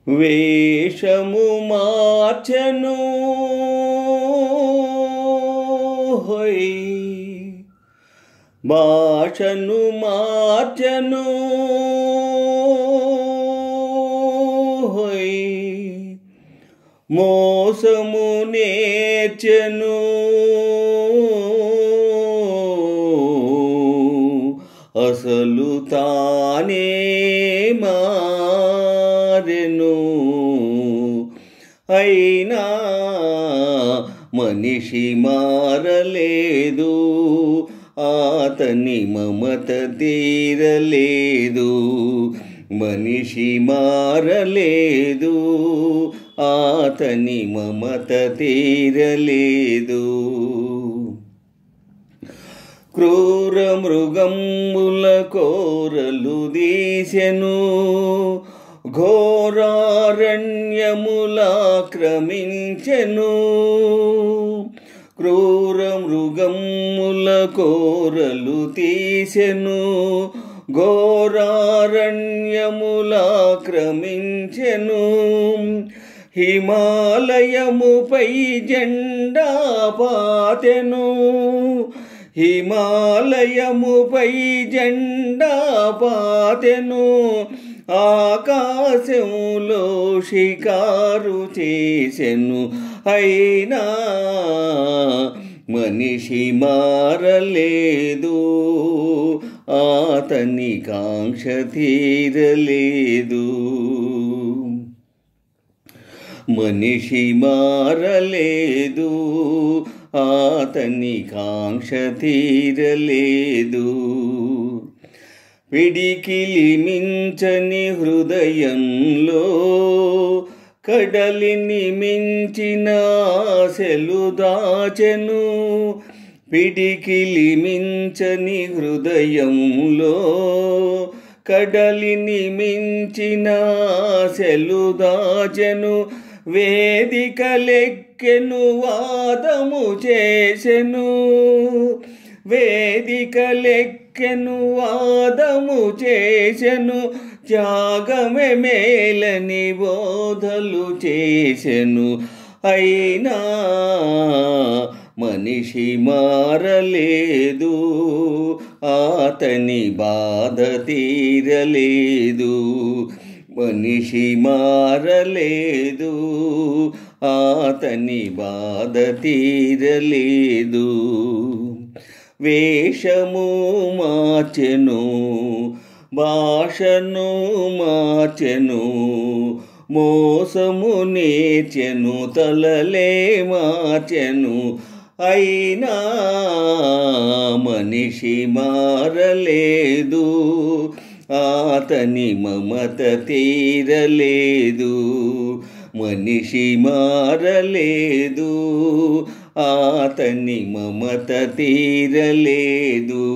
వేషము మార్చెను హోయ్, భాషను మార్చెను హోయ్, మోసము నేర్చెను అసలు తానే మారెను. అయినా మనిషి మారలేదు, అతని మమత తీరలేదు. మనిషి మారలేదు, అతని మమత తీరలేదు. క్రూర మృగముల కోరలు దీసెను, ఘోరారణ్యములాక్రమించెను. క్రూర మృగముల కోరలు తీసెను, ఘోరారణ్యములాక్రమించెను. హిమాలయముపై జెండా పాతెను, హిమాలయముపై జెండా పాతెను. ఆకాశంలో షికారు చేసెను, అయినా మనిషి మారలేదు, అతని కాంక్ష తీరలేదు. మనిషి మారలేదు, అతని కాంక్ష తీరలేదు. పిడికిలి మించని హృదయంలో కడలిని మించిన ఆశలు దాచెను. పిడికిలి మించని హృదయంలో కడలిని మించిన ఆశలు దాచెను. వేదికలెక్కెను వాదము చేసెను, వేదికలెక్కెను వాదము చేసెను. త్యాగమే మేలని బోధలు చేసెను, అయినా మనిషి మారలేదు, అతని బాధ తీరలేదు. మనిషి మారలేదు, అతని బాధ తీరలేదు. వేషము మార్చెను, భాషను మార్చెను, మోసము నేర్చెను, తలలే మార్చెను. అయినా మనిషి మారలేదు, అతని మమత తీరలేదు. మనిషి మారలేదు, అతని మమత తీరలేదు.